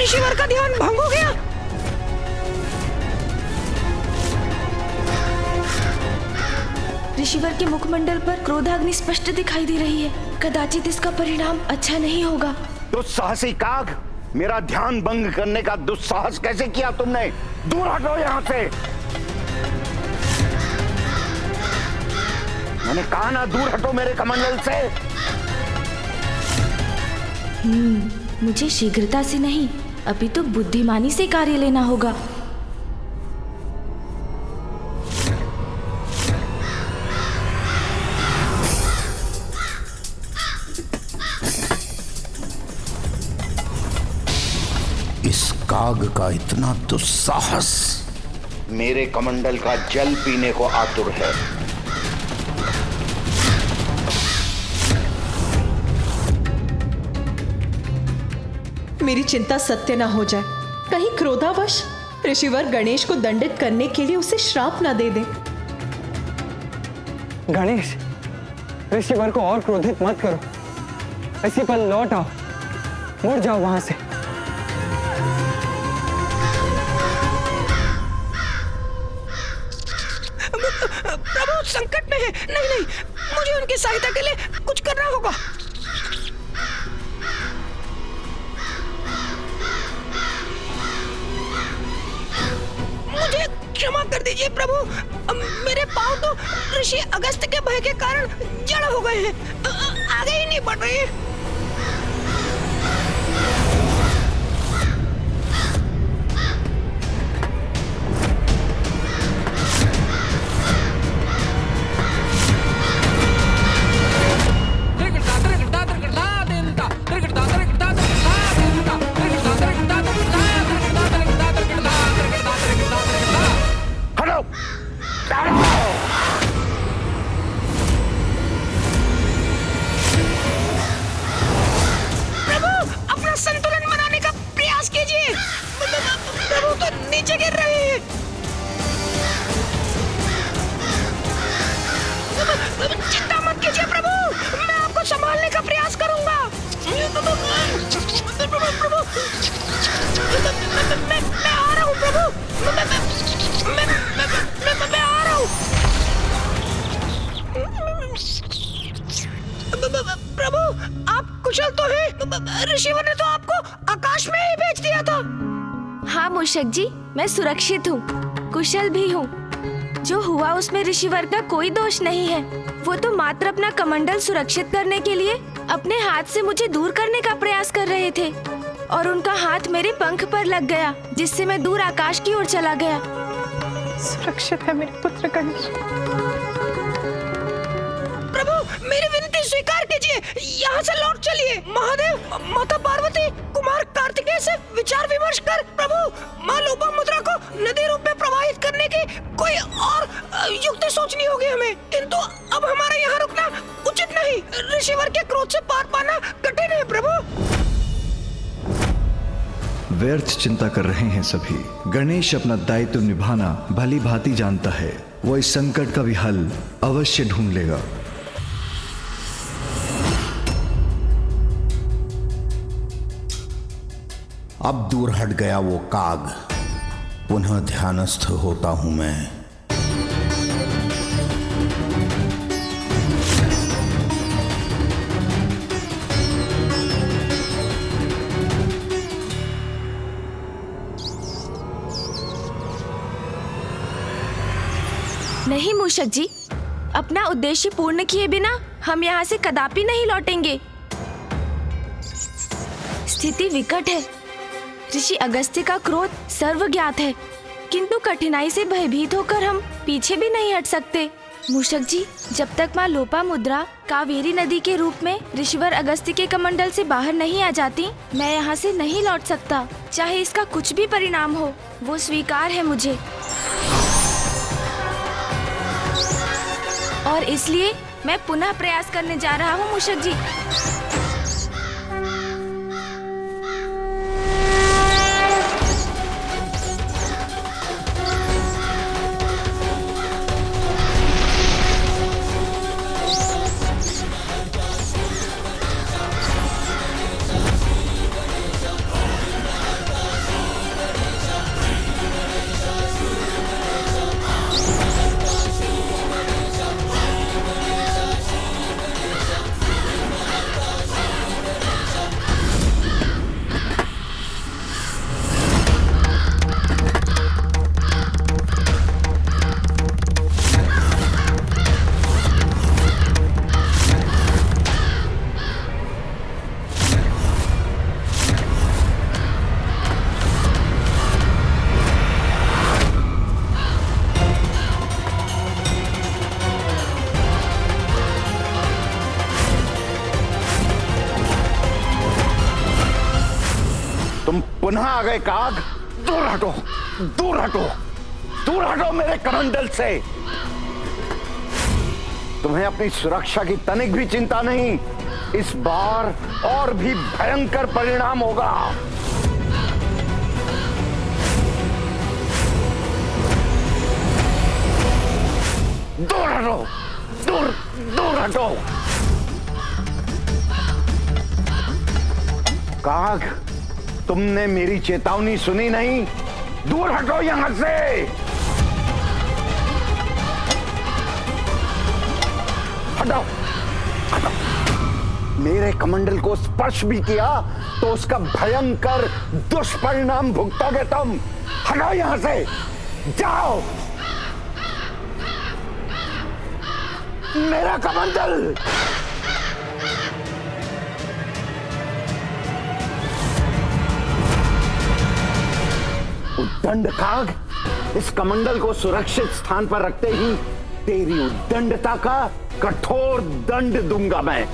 ऋषिवर का ध्यान भंग हो गया। ऋषिवर के मुखमंडल पर क्रोधाग्नि स्पष्ट दिखाई दे रही है। कदाचित इसका परिणाम अच्छा नहीं होगा। दुस्साहसी काग, मेरा ध्यान भंग करने का दुस्साहस कैसे किया तुमने? दूर हटो यहाँ से। मैंने कहा ना, दूर हटो मेरे कमंडल से। मुझे शीघ्रता से नहीं, अभी तो बुद्धिमानी से कार्य लेना होगा। इस काग का इतना दुस्साहस मेरे कमंडल का जल पीने को आतुर है। मेरी चिंता सत्य ना हो जाए। कहीं क्रोधावश ऋषिवर गणेश को दंडित करने के लिए उसे श्राप ना दे दे। गणेश, ऋषिवर को और क्रोधित मत करो। इसी पल लौट आओ, मुड़ जाओ वहां से। प्रभु संकट में है। नहीं नहीं, मुझे उनकी सहायता के लिए कुछ करना होगा। मुझे क्षमा कर दीजिए प्रभु, मेरे पांव तो ऋषि अगस्त के भय के कारण जड़ हो गए हैं, आगे ही नहीं बढ़ रहे हैं। संतुलन बनाने का प्रयास कीजिए। प्रभु तो नीचे गिर रहे हैं। चिंता मत कीजिए प्रभु, मैं आपको संभालने का प्रयास करूंगा। प्रभु, मैं आ रहा हूँ प्रभु, मैं आ रहा हूँ। प्रभु, आप कुशल तो हैं? ऋषिवर ने तो आपको आकाश में ही भेज दिया था। हाँ मूषक जी, मैं सुरक्षित हूँ, कुशल भी हूँ। जो हुआ उसमें ऋषिवर का कोई दोष नहीं है। वो तो मात्र अपना कमंडल सुरक्षित करने के लिए अपने हाथ से मुझे दूर करने का प्रयास कर रहे थे और उनका हाथ मेरे पंख पर लग गया, जिससे मैं दूर आकाश की ओर चला गया। सुरक्षित है मेरे पुत्र गणेश। प्रभु, मेरी विनती स्वीकार कीजिए, यहाँ से लौट चलिए। महादेव, माता पार्वती, कुमार कार्तिकेय से विचार विमर्श कर प्रभु माँ लोपामुद्रा को नदी रूप में प्रवाहित करने की कोई और युक्ति सोचनी होगी हमें। किंतु अब हमारा यहाँ रुकना उचित नहीं। ऋषिवर के क्रोध से पार पाना कठिन है प्रभु। व्यर्थ चिंता कर रहे हैं सभी। गणेश अपना दायित्व निभाना भली भांति जानता है। वो इस संकट का भी हल अवश्य ढूंढ लेगा। अब दूर हट गया वो काग, पुनः ध्यानस्थ होता हूं मैं। नहीं मूषक जी, अपना उद्देश्य पूर्ण किए बिना हम यहाँ से कदापि नहीं लौटेंगे। स्थिति विकट है। ऋषि अगस्त्य का क्रोध सर्वज्ञात है, किंतु कठिनाई से भयभीत होकर हम पीछे भी नहीं हट सकते। मूषक जी, जब तक माँ लोपामुद्रा कावेरी नदी के रूप में ऋषिवर अगस्त्य के कमंडल से बाहर नहीं आ जाती, मैं यहाँ से नहीं लौट सकता। चाहे इसका कुछ भी परिणाम हो, वो स्वीकार है मुझे। और इसलिए मैं पुनः प्रयास करने जा रहा हूँ मूषक जी। पुनः आ गए काग। दूर हटो, दूर हटो, दूर हटो मेरे कमंडल से। तुम्हें अपनी सुरक्षा की तनिक भी चिंता नहीं। इस बार और भी भयंकर परिणाम होगा। दूर हटो, दूर दूर हटो। काग, तुमने मेरी चेतावनी सुनी नहीं? दूर हटो यहां से। हटाओ, हटाओ। मेरे कमंडल को स्पर्श भी किया तो उसका भयंकर दुष्परिणाम भुगतोगे तुम। हटाओ यहां से, जाओ। मेरा कमंडल। उद्दंड काग, इस कमंडल को सुरक्षित स्थान पर रखते ही तेरी उद्दंडता का कठोर दंड दूंगा मैं।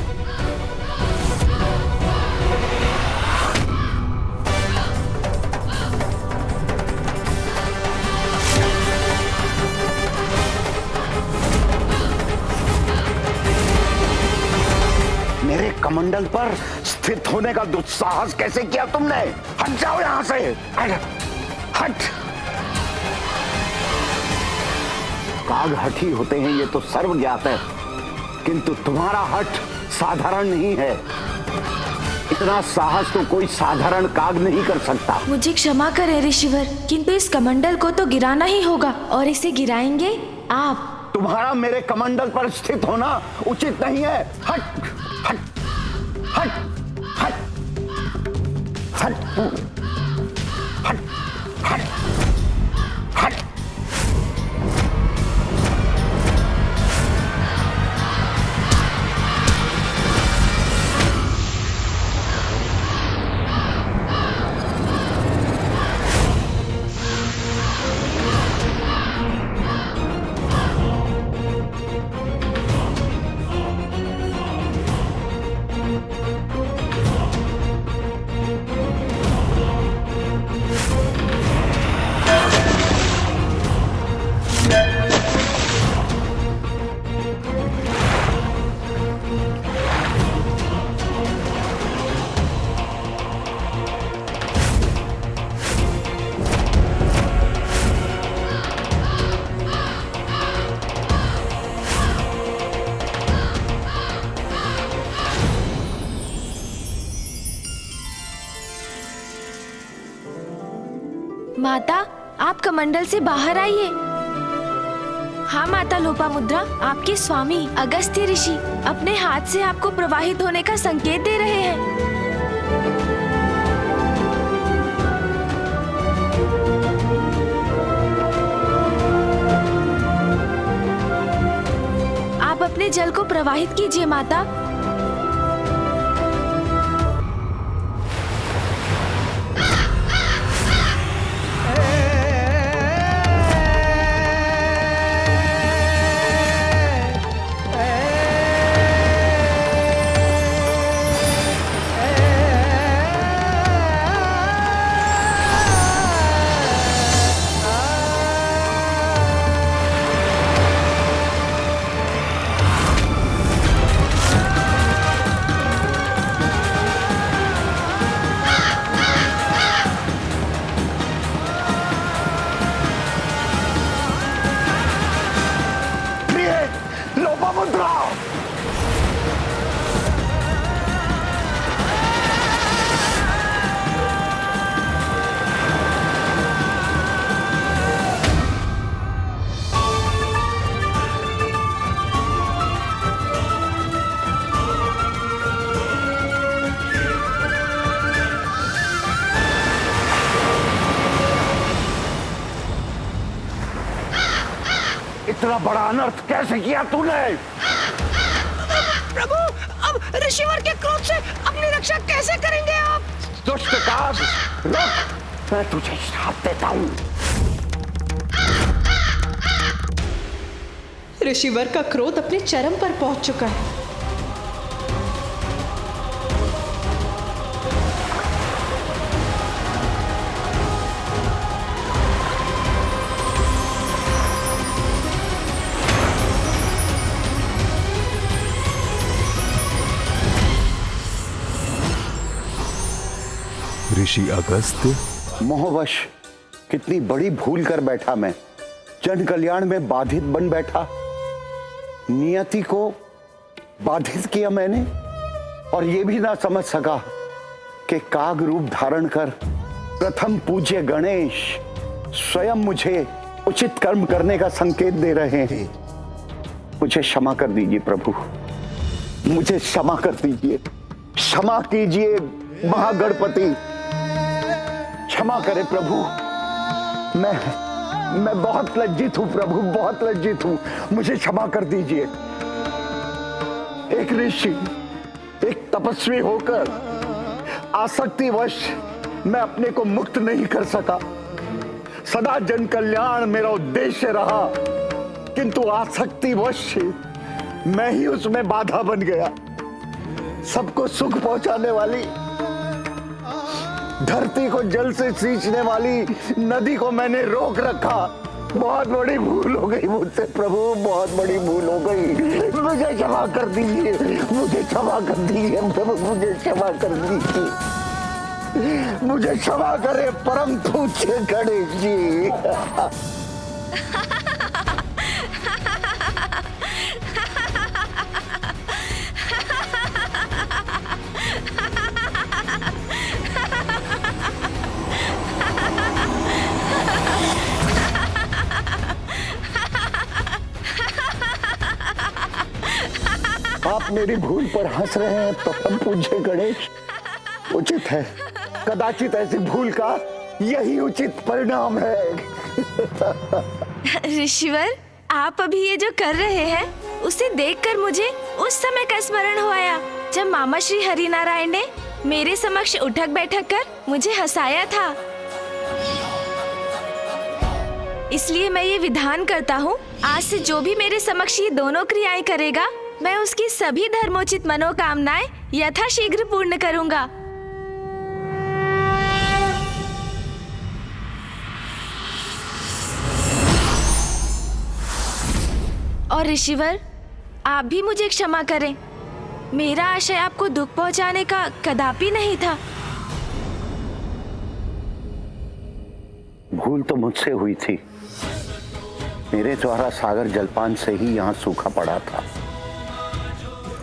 मेरे कमंडल पर स्थित होने का दुस्साहस कैसे किया तुमने? हट जाओ यहां से, हट। काग हठी होते हैं ये तो सर्व ज्ञात है, किंतु तुम्हारा हठ साधारण नहीं है। इतना साहस तो कोई साधारण काग नहीं कर सकता। मुझे क्षमा करें ऋषिवर, किंतु इस कमंडल को तो गिराना ही होगा, और इसे गिराएंगे आप। तुम्हारा मेरे कमंडल पर स्थित होना उचित नहीं है। हट, हट, हट, हट, हट, हट, हट, हट। माता, आप कमंडल से बाहर आइए। हाँ माता लोपामुद्रा, आपके स्वामी अगस्त्य ऋषि अपने हाथ से आपको प्रवाहित होने का संकेत दे रहे हैं। आप अपने जल को प्रवाहित कीजिए माता। इतना बड़ा अनर्थ कैसे किया तूने? प्रभु, अब ऋषिवर के क्रोध से अपनी रक्षा कैसे करेंगे आप? दुष्ट काग, रुक, मैं तुझे श्राप देता हूँ। ऋषिवर का क्रोध अपने चरम पर पहुंच चुका है। ऋषि अगस्त्य। मोहवश कितनी बड़ी भूल कर बैठा मैं, जन कल्याण में बाधित बन बैठा। नियति को बाधित किया मैंने, और ये भी ना समझ सका कि काग रूप धारण कर प्रथम पूज्य गणेश स्वयं मुझे उचित कर्म करने का संकेत दे रहे हैं। मुझे क्षमा कर दीजिए प्रभु, मुझे क्षमा कर दीजिए, क्षमा कीजिए महागणपति, क्षमा करे प्रभु। मैं बहुत लज्जित हूं प्रभु, बहुत लज्जित हूं, मुझे क्षमा कर दीजिए। एक ऋषि, एक तपस्वी होकर आसक्तिवश मैं अपने को मुक्त नहीं कर सका। सदा जन कल्याण मेरा उद्देश्य रहा, किंतु आसक्तिवश मैं ही उसमें बाधा बन गया। सबको सुख पहुंचाने वाली, धरती को जल से सींचने वाली नदी को मैंने रोक रखा। बहुत बड़ी भूल हो गई मुझसे प्रभु, बहुत बड़ी भूल हो गई। मुझे क्षमा कर दीजिए, मुझे क्षमा कर दीजिए प्रभु, मुझे क्षमा कर दीजिए, मुझे क्षमा करे परम पूज्य गणेश जी। आप मेरी भूल पर हंस रहे हैं परम पूज्य गणेश, उचित है। कदाचित ऐसी भूल का यही उचित परिणाम है। ऋषिवर, आप अभी ये जो कर रहे हैं उसे देखकर मुझे उस समय का स्मरण हो आया जब मामा श्री हरिनारायण ने मेरे समक्ष उठक बैठक कर मुझे हंसाया था। इसलिए मैं ये विधान करता हूँ, आज से जो भी मेरे समक्ष ये दोनों क्रियाएं करेगा, मैं उसकी सभी धर्मोचित मनोकामनाएं यथाशीघ्र पूर्ण करूंगा। और ऋषिवर, आप भी मुझे क्षमा करें। मेरा आशय आपको दुख पहुंचाने का कदापि नहीं था। भूल तो मुझसे हुई थी, मेरे द्वारा सागर जलपान से ही यहाँ सूखा पड़ा था।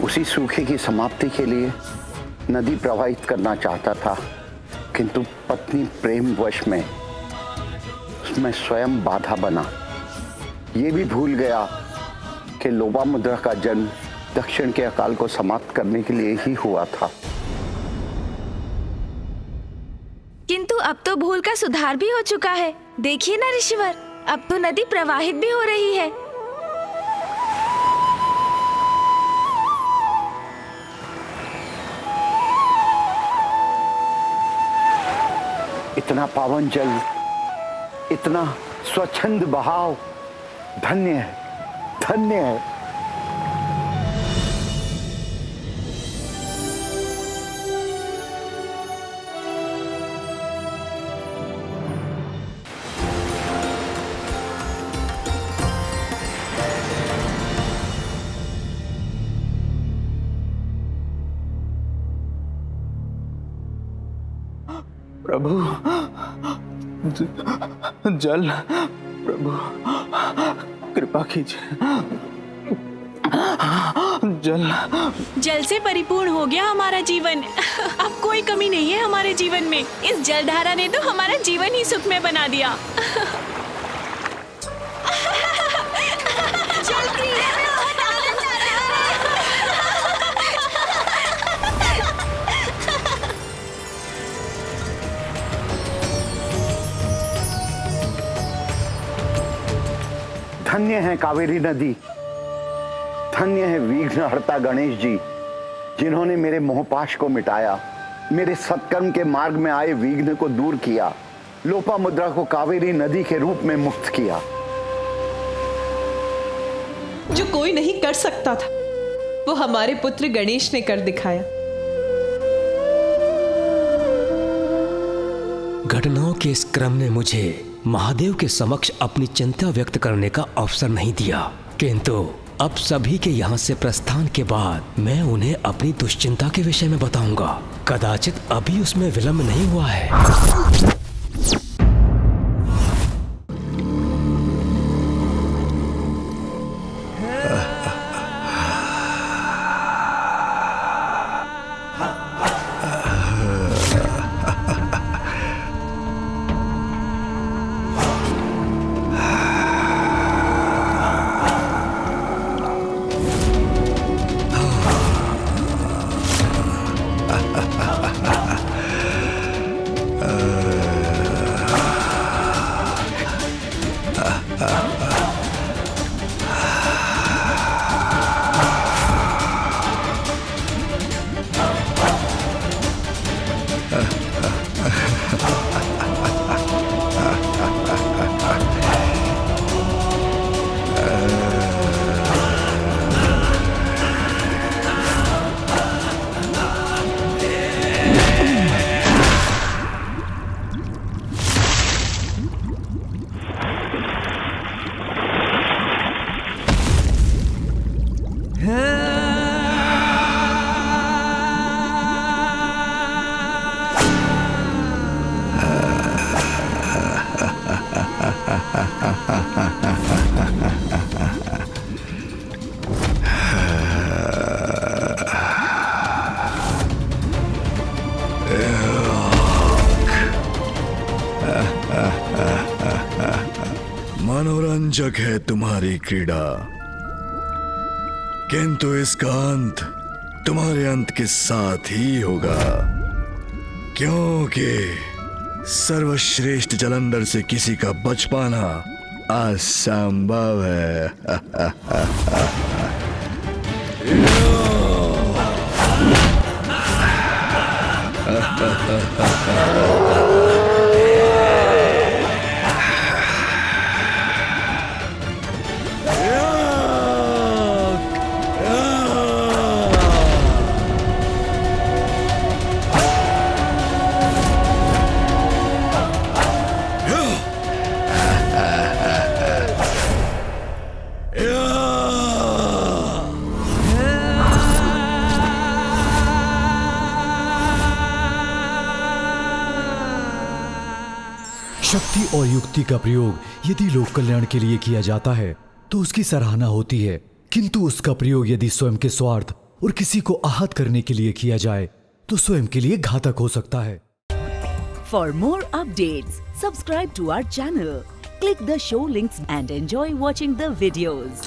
उसी सूखे की समाप्ति के लिए नदी प्रवाहित करना चाहता था, किंतु पत्नी प्रेम वश में उसमें स्वयं बाधा बना। ये भी भूल गया कि लोपामुद्रा का जन्म दक्षिण के अकाल को समाप्त करने के लिए ही हुआ था। किंतु अब तो भूल का सुधार भी हो चुका है। देखिए ना ऋषिवर, अब तो नदी प्रवाहित भी हो रही है। इतना पावन जल, इतना स्वच्छंद बहाव, धन्य है, धन्य है। प्रभु, जल, प्रभु कृपा कीजिए, जल। जल से परिपूर्ण हो गया हमारा जीवन। अब कोई कमी नहीं है हमारे जीवन में। इस जलधारा ने तो हमारा जीवन ही सुखमय बना दिया। जल क्रीड़ा में बहुत आनंद आ रहा धन्य है कावेरी नदी, धन्य है विघ्नहर्ता गणेश जी, जिन्होंने मेरे मोहपाश को मिटाया, मेरे सत्कर्म के मार्ग में आए विघ्न को दूर किया, लोपामुद्रा को कावेरी नदी के रूप में मुक्त किया। जो कोई नहीं कर सकता था, वो हमारे पुत्र गणेश ने कर दिखाया। घटनाओं के इस क्रम ने मुझे महादेव के समक्ष अपनी चिंता व्यक्त करने का अवसर नहीं दिया, किंतु अब सभी के यहाँ से प्रस्थान के बाद मैं उन्हें अपनी दुश्चिंता के विषय में बताऊंगा। कदाचित अभी उसमें विलंब नहीं हुआ है। मनोरंजक है तुम्हारी क्रीड़ा, किंतु इसका अंत तुम्हारे अंत के साथ ही होगा, क्योंकि सर्वश्रेष्ठ जलंधर से किसी का बच पाना असंभव है। शक्ति और युक्ति का प्रयोग यदि लोक कल्याण के लिए किया जाता है तो उसकी सराहना होती है, किंतु उसका प्रयोग यदि स्वयं के स्वार्थ और किसी को आहत करने के लिए किया जाए तो स्वयं के लिए घातक हो सकता है। For more updates, subscribe to our channel, click the show links and enjoy watching the videos.